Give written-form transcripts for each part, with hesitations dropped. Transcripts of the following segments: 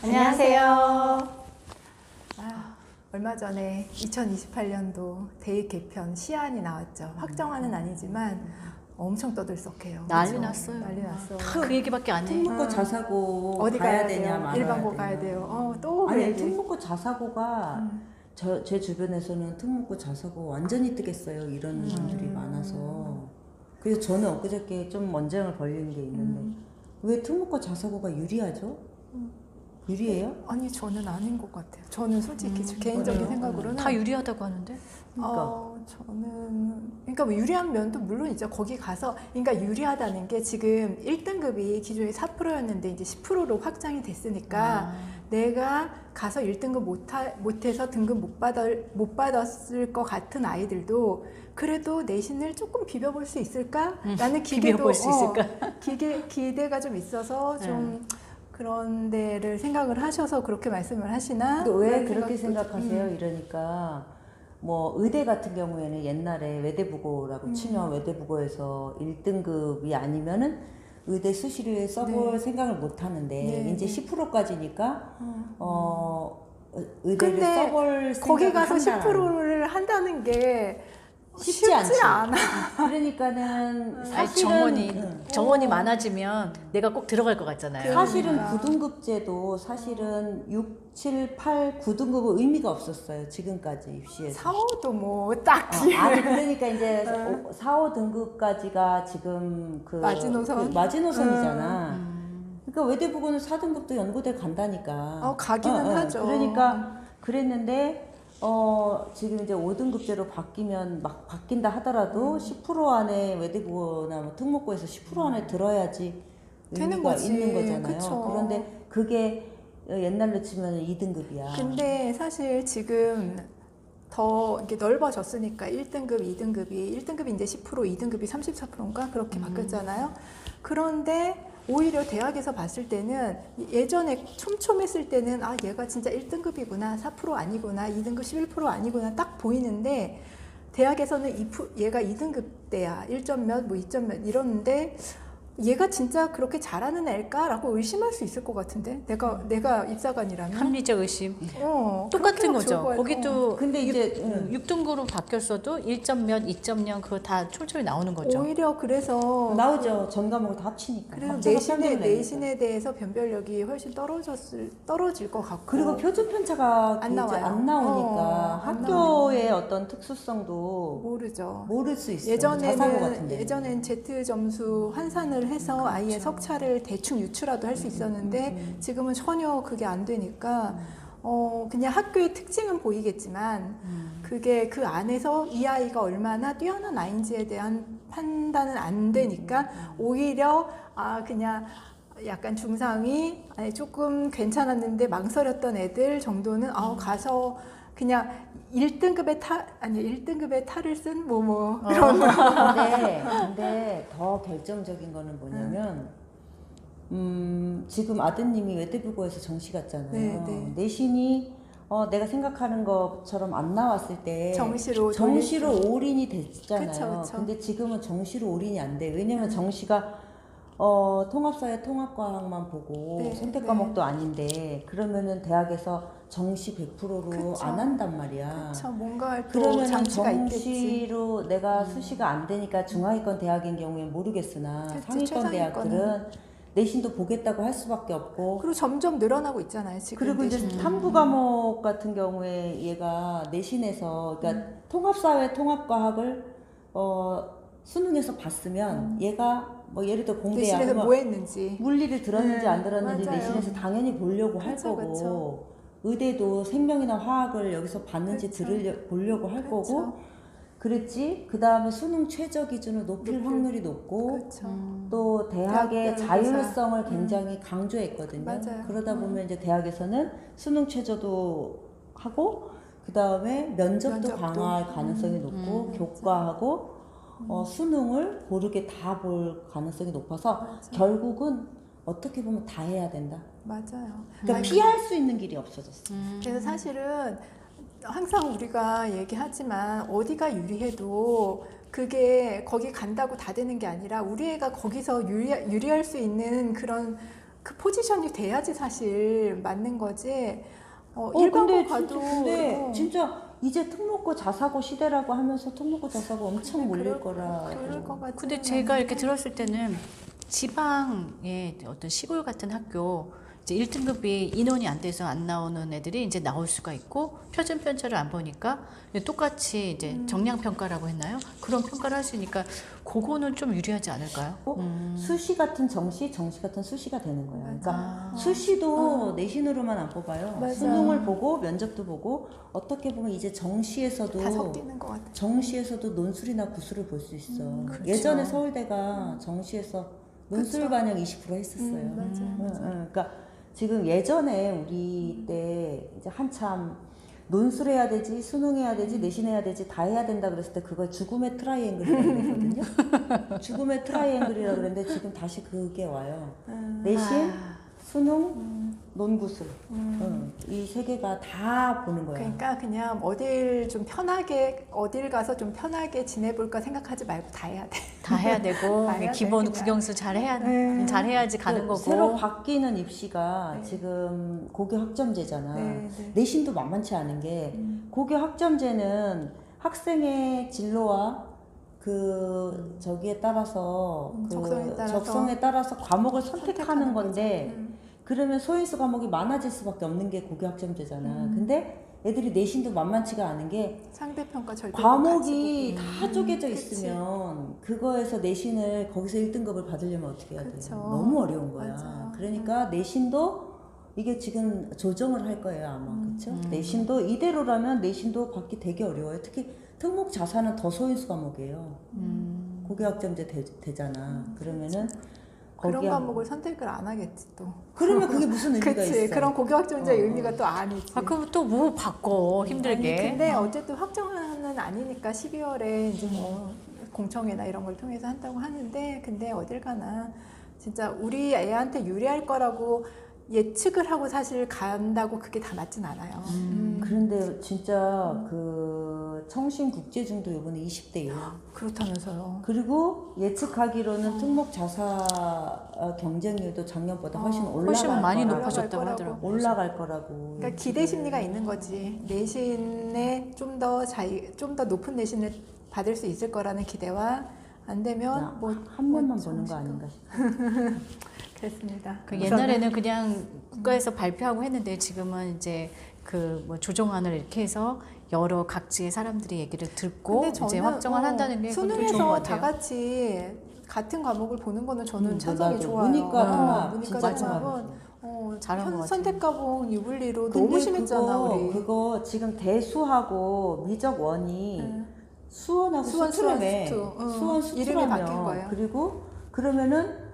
안녕하세요. 얼마 전에 2028년도 대입 개편 시안이 나왔죠. 확정안은 아니지만 엄청 떠들썩해요. 난리 그쵸? 났어요. 난리 났어. 다 그 얘기밖에 안 해. 특목고 자사고 어디 가야 가야 되냐 돼요? 말아야 일반고 되냐. 가야 돼요. 또 그 아니 얘기. 특목고 자사고가 제 주변에서는 특목고 자사고 완전히 뜨겠어요 이런 분들이 많아서. 그래서 저는 엊그저께 좀 언쟁을 벌리는 게 있는데 왜 특목고 자사고가 유리하죠? 유리해요? 아니 저는 아닌 것 같아요. 저는 솔직히 개인적인 그래요? 생각으로는 다 유리하다고 하는데. 저는 그러니까 뭐 유리한 면도 물론 있죠. 거기 가서 그러니까 유리하다는 게 지금 1등급이 기존에 4%였는데 이제 10%로 확장이 됐으니까 내가 가서 1등급 못해서 등급 못 받았을 것 같은 아이들도 그래도 내신을 조금 비벼볼 수 있을까라는 기대도 비벼볼 수 있을까? 기대가 좀 있어서 좀 그런 데를 생각을 하셔서 그렇게 말씀을 하시나? 근데 왜 그런 그렇게 생각도 생각하세요? 이러니까 뭐 의대 같은 경우에는 옛날에 외대부고라고 치면 외대부고에서 1등급이 아니면은 의대 수시료에 써볼 생각을 못 하는데 이제 10%까지니까 의대를 근데 써볼 거기 생각을 가서 한다는 10%를 한다는 게 쉽지 않지. 않아. 그러니까는 아니, 사실은 정원이 많아지면 내가 꼭 들어갈 것 같잖아요. 사실은 9등급제도 사실은 6, 7, 8, 9등급은 의미가 없었어요. 지금까지 입시에서. 4, 5도 뭐 딱히. 아니 그러니까 이제 4, 5등급까지가 지금 그 마지노선? 마지노선이잖아. 그러니까 외대부고는 4등급도 연고대 간다니까. 가기는 하죠. 그러니까 그랬는데 지금 이제 5등급제로 막 바뀐다 하더라도 10% 안에 외대부고나 뭐 특목고에서 10% 안에 들어야지 되는 의미가 거지. 있는 거잖아요. 그쵸. 그런데 그게 옛날로 치면 2등급이야. 근데 사실 지금 더 이렇게 넓어졌으니까 1등급, 2등급이 1등급이 이제 10%, 2등급이 34%인가 그렇게 바뀌었잖아요. 그런데 오히려 대학에서 봤을 때는 예전에 촘촘했을 때는 얘가 진짜 1등급이구나, 4% 아니구나, 2등급 11% 아니구나 딱 보이는데 대학에서는 얘가 2등급대야, 1점 몇, 뭐 2점 몇 이러는데 얘가 진짜 그렇게 잘하는 애일까라고 의심할 수 있을 것 같은데 내가 입사관이라면 합리적 의심. 그렇게 똑같은 막 거죠. 좋을 거예요. 거기도 근데 이제 6등급으로 바뀌었어도 1점 몇, 2점 몇 그거 다 촐촐히 나오는 거죠. 오히려 그래서 나오죠. 전 과목을 다 합치니까. 그래서 합쳐서 평균을 내니까. 내신에 대해서 변별력이 훨씬 떨어질 것 같고 그리고 표준 편차가 안 이제 나와요. 안 나오니까 안 학교의 어떤 특수성도 모르죠. 모를 수 있어요. 자사고 같은데. 예전엔 Z 점수 환산을 해서 아이의 석차를 대충 유추라도 할 수 있었는데 지금은 전혀 그게 안 되니까 그냥 학교의 특징은 보이겠지만 그게 그 안에서 이 아이가 얼마나 뛰어난 아이인지에 대한 판단은 안 되니까 오히려 그냥 약간 중상위 아니 조금 괜찮았는데 망설였던 애들 정도는 가서 그냥 1등급의 탈을 쓴 그런 근데 더 결정적인 거는 뭐냐면 지금 아드님이 외대부고에서 정시 갔잖아요. 네. 내신이 내가 생각하는 것처럼 안 나왔을 때 정시로 올인이 됐잖아요. 그쵸. 근데 지금은 정시로 올인이 안 돼. 왜냐면 정시가 통합사회 통합과학만 보고 선택 과목도 아닌데 그러면은 대학에서 정시 100%로 안 한단 말이야. 그렇죠. 뭔가 그러면 장치가 있겠지. 정시로 내가 수시가 안 되니까 중하위권 대학인 경우에 모르겠으나 그치, 상위권 대학들은 내신도 보겠다고 할 수밖에 없고 그리고 점점 늘어나고 있잖아요. 지금 그리고 이제 탐구 과목 같은 경우에 얘가 내신에서 그러니까 통합사회 통합과학을 수능에서 봤으면 얘가 뭐 예를 들어 공대야 내신에서 뭐 했는지 물리를 들었는지 안 들었는지 맞아요. 내신에서 당연히 보려고 할 그쵸, 거고 그쵸. 의대도 생명이나 화학을 여기서 봤는지 보려고 할 거고 그랬지. 그 다음에 수능 최저 기준을 높일 확률이 높고 또 대학의 대학별 자율성을 굉장히 강조했거든요. 맞아요. 그러다 보면 이제 대학에서는 수능 최저도 하고 그 다음에 면접도 강화할 가능성이 높고 교과하고 수능을 고르게 다 볼 가능성이 높아서 결국은 어떻게 보면 다 해야 된다. 맞아요. 그러니까 피할 수 있는 길이 없어졌어. 그래서 사실은 항상 우리가 얘기하지만 어디가 유리해도 그게 거기 간다고 다 되는 게 아니라 우리 애가 거기서 유리할 수 있는 그런 그 포지션이 돼야지 사실 맞는 거지. 일반고 근데 가도 근데 진짜 이제 특목고 자사고 시대라고 하면서 특목고 자사고 엄청 몰릴 그럴 거라. 것 같아요. 근데 제가 이렇게 들었을 때는 지방의 어떤 시골 같은 학교 이제 1등급이 인원이 안 돼서 안 나오는 애들이 이제 나올 수가 있고 표준 편차를 안 보니까 똑같이 이제 정량 평가라고 했나요? 그런 평가를 할 수 있으니까 그거는 좀 유리하지 않을까요? 수시 같은 정시 같은 수시가 되는 거예요. 그러니까 아. 수시도 내신으로만 안 뽑아요. 맞아. 수능을 보고 면접도 보고 어떻게 보면 이제 정시에서도 다 섞이는 것 같아요. 정시에서도 논술이나 구술을 볼 수 있어. 그렇죠. 예전에 서울대가 정시에서 논술 그쵸. 반영 20% 했었어요. 맞아요. 그러니까 지금 예전에 우리 때 이제 한참 논술해야 되지, 수능해야 되지, 내신해야 되지, 다 해야 된다 그랬을 때 그걸 죽음의 트라이앵글이라고 그랬거든요. 죽음의 트라이앵글이라고 그랬는데 지금 다시 그게 와요. 내신, 수능, 논구술. 이 세 개가 다 보는 거예요. 그러니까 그냥 어딜 가서 좀 편하게 지내볼까 생각하지 말고 다 해야 돼. 다 해야 되고 다 해야 기본 돼, 그냥. 국영수 잘해야지 가는 거고. 새로 바뀌는 입시가 네. 지금 고교 학점제잖아. 네, 네. 내신도 만만치 않은 게 고교 학점제는 학생의 진로와 저기에 따라서 적성에 따라서 과목을 선택하는 건데 그러면 소인수 과목이 많아질 수밖에 없는 게 고교 학점제잖아. 근데 애들이 내신도 만만치가 않은 게 상대평가 절대 과목이 다 쪼개져 그치. 있으면 그거에서 내신을 거기서 1등급을 받으려면 어떻게 해야 돼? 그쵸. 너무 어려운 거야. 맞아요. 그러니까 내신도 이게 지금 조정을 할 거예요 아마. 그렇죠? 내신도 이대로라면 내신도 받기 되게 어려워요. 특히 특목 자사는 더 소인수 과목이에요. 고교 학점제 되잖아. 그러면은 그런 거기야- 과목을 선택을 안 하겠지 또. 그러면 그게 무슨 의미가 그치. 있어? 그런 고교학점제의 의미가 또 아니지. 아, 그럼 또 뭐 바꿔 힘들게. 아니, 근데 어쨌든 확정은 아니니까 12월에 이제 뭐 공청회나 이런 걸 통해서 한다고 하는데 근데 어딜 가나 진짜 우리 애한테 유리할 거라고 예측을 하고 사실 간다고 그게 다 맞진 않아요. 그런데 진짜 그 청신 국제중도 이번에 20대 1. 그렇다면서요. 그리고 예측하기로는 특목 자사 경쟁률도 작년보다 훨씬 올라갈 훨씬 많이 거라고. 높아졌다고 거라고. 하더라고. 올라갈 거라고. 그러니까 기대 심리가 있는 거지. 내신에 좀 더 높은 내신을 받을 수 있을 거라는 기대와 안 되면 뭐 한 면만 뭐 보는 거 정식으로. 아닌가 싶어. 그렇습니다. 그 옛날에는 그냥 국가에서 발표하고 했는데 지금은 이제 그 뭐 조정안을 이렇게 해서 여러 각지의 사람들이 얘기를 듣고 근데 이제 저는 확정을 한다는 게 그것도 좋은 것 수능에서 같아요. 다 같이 같은 과목을 보는 거는 저는 찬성이 나도 좋아요. 문이과 통합 문이과 진짜 통합은 잘한 것 같아요. 선택 과목 유불리로 근데 너무 심했잖아 우리. 그거 지금 대수하고 미적 원이 네. 수원하고 수원, 수투라며. 수원, 수투. 수원 이름이 수투라며. 바뀐 거예요. 그리고 그러면은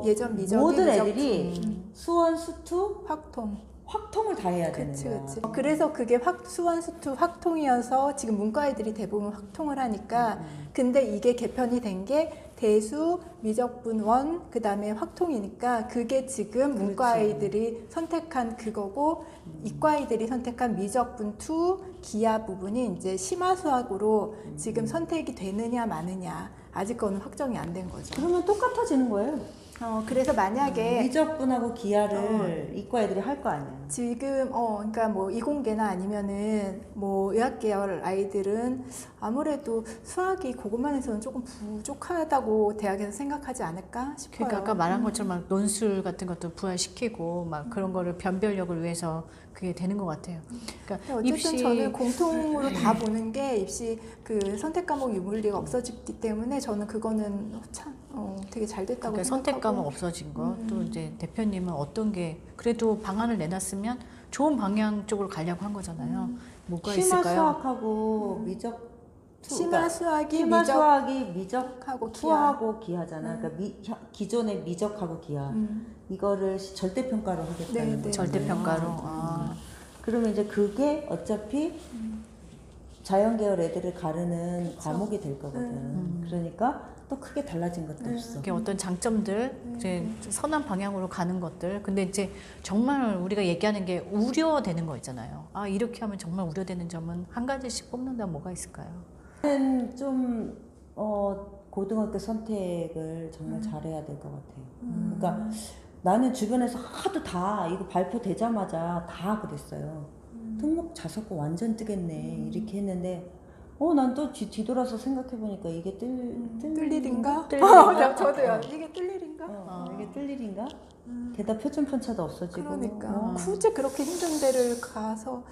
예전 미적이 모든 미적, 애들이 수원 수투 확통. 확통을 다 해야 되는 그치 거야. 그치. 그래서 그게 수원 수투 확통이어서 지금 문과 애들이 대부분 확통을 하니까 근데 이게 개편이 된 게 대수 미적분 원 그다음에 확통이니까 그게 지금 문과 아이들이 선택한 그거고 이과 아이들이 선택한 미적분 투 기하 부분이 이제 심화 수학으로 지금 선택이 되느냐 마느냐 아직 그건 확정이 안 된 거죠. 그러면 똑같아지는 거예요. 그래서 만약에 미적분하고 기하를 이과 애들이 할 거 아니야. 지금 그러니까 뭐 이공계나 아니면은 뭐 의학 계열 아이들은 아무래도 수학이 그것만 해서는 조금 부족하다고 대학에서 생각하지 않을까 싶어요. 그러니까 아까 말한 것처럼 막 논술 같은 것도 부활시키고 막 그런 거를 변별력을 위해서 그게 되는 것 같아요. 그러니까 어쨌든 입시 저는 공통으로 다 보는 게 입시 그 선택 과목 유불리가 없어졌기 때문에 저는 그거는 참 되게 잘 됐다고 그러니까 생각하고 선택 과목 없어진 거 또 이제 대표님은 어떤 게 그래도 방안을 내놨으면 좋은 방향 쪽으로 가려고 한 거잖아요. 뭐가 심화 있을까요? 수학하고 미적 심화 수학이 심화 미적 수학이 미적하고 하고 기하. 투하고 기하잖아. 그러니까 기존의 미적하고 기하 이거를 절대 평가로 하겠다는 네, 거예요. 네. 절대평가로. 그러면 이제 그게 어차피 자연계열 애들을 가르는 과목이 될 거거든. 그러니까 또 크게 달라진 것도 없어. 이게 어떤 장점들, 이제 선한 방향으로 가는 것들. 근데 이제 정말 우리가 얘기하는 게 우려되는 거 있잖아요. 아, 이렇게 하면 정말 우려되는 점은 한 가지씩 뽑는다면 뭐가 있을까요? 저는 좀 고등학교 선택을 정말 잘해야 될 것 같아요. 그러니까 나는 주변에서 하도 다 이거 발표되자마자 다 그랬어요. 특목 자사고 완전 뜨겠네 이렇게 했는데 난 또 뒤돌아서 생각해보니까 이게 뜰 일인가? 뜰 일인가? 저도요. 이게 뜰 일인가? 이게 뜰 일인가? 게다가 표준 편차도 없어지고 그러니까 굳이 그렇게 힘든 데를 가서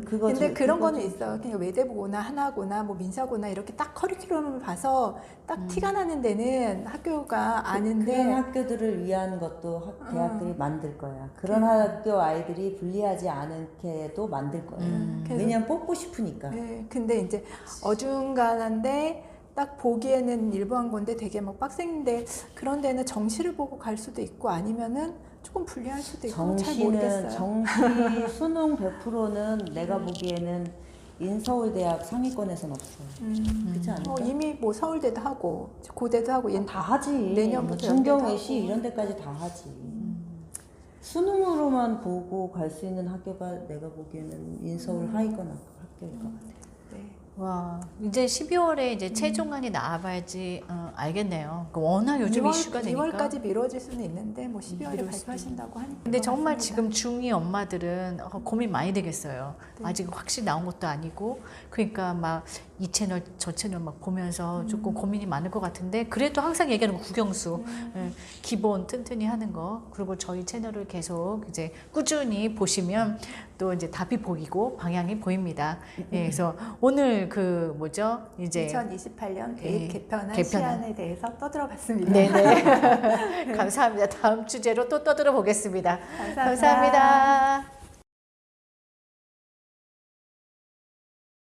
그거 근데 그런 거는 있어요. 그냥 외대부고나 하나고나 뭐 민사고나 이렇게 딱 커리큘럼을 봐서 딱 티가 나는 데는 학교가 아는데 그런 학교들을 위한 것도 대학들이 만들 거야. 그런 학교 아이들이 불리하지 않게도 만들 거예요. 왜냐면 뽑고 싶으니까. 네, 근데 이제 어중간한데 딱 보기에는 일부한 건데 되게 막 빡센데 그런 데는 정시를 보고 갈 수도 있고 아니면은 조금 불리할 수도 있고 잘 모르겠어요. 정시 수능 100%는 내가 보기에는 인서울대학 상위권에선 없어요. 그렇지 않을까? 이미 뭐 서울대도 하고 고대도 하고 다 하지. 내년부터 중경외시 하고. 이런 데까지 다 하지. 수능으로만 보고 갈 수 있는 학교가 내가 보기에는 인서울 하위권 학교일 것 같아. 네. 와, 이제 12월에 이제 최종안이 나와봐야지 알겠네요. 워낙 요즘 이슈가 되니까. 2월까지 미뤄질 수는 있는데 뭐 12월에 미룰 수도 발표하신다고 하니까. 근데 정말 맞습니다. 지금 중2 엄마들은 고민 많이 되겠어요. 네. 아직 확실히 나온 것도 아니고. 그러니까 막 이 채널 저 채널 막 보면서 조금 고민이 많을 것 같은데 그래도 항상 얘기하는 거 국영수. 예, 기본 튼튼히 하는 거. 그리고 저희 채널을 계속 이제 꾸준히 보시면 또 이제 답이 보이고 방향이 보입니다. 예, 그래서 오늘 그 뭐죠? 이제 2028년 대입 예, 개편안 개편안. 시안에 대해서 떠들어봤습니다. 네네. 감사합니다. 다음 주제로 또 떠들어 보겠습니다. 감사합니다. 감사합니다.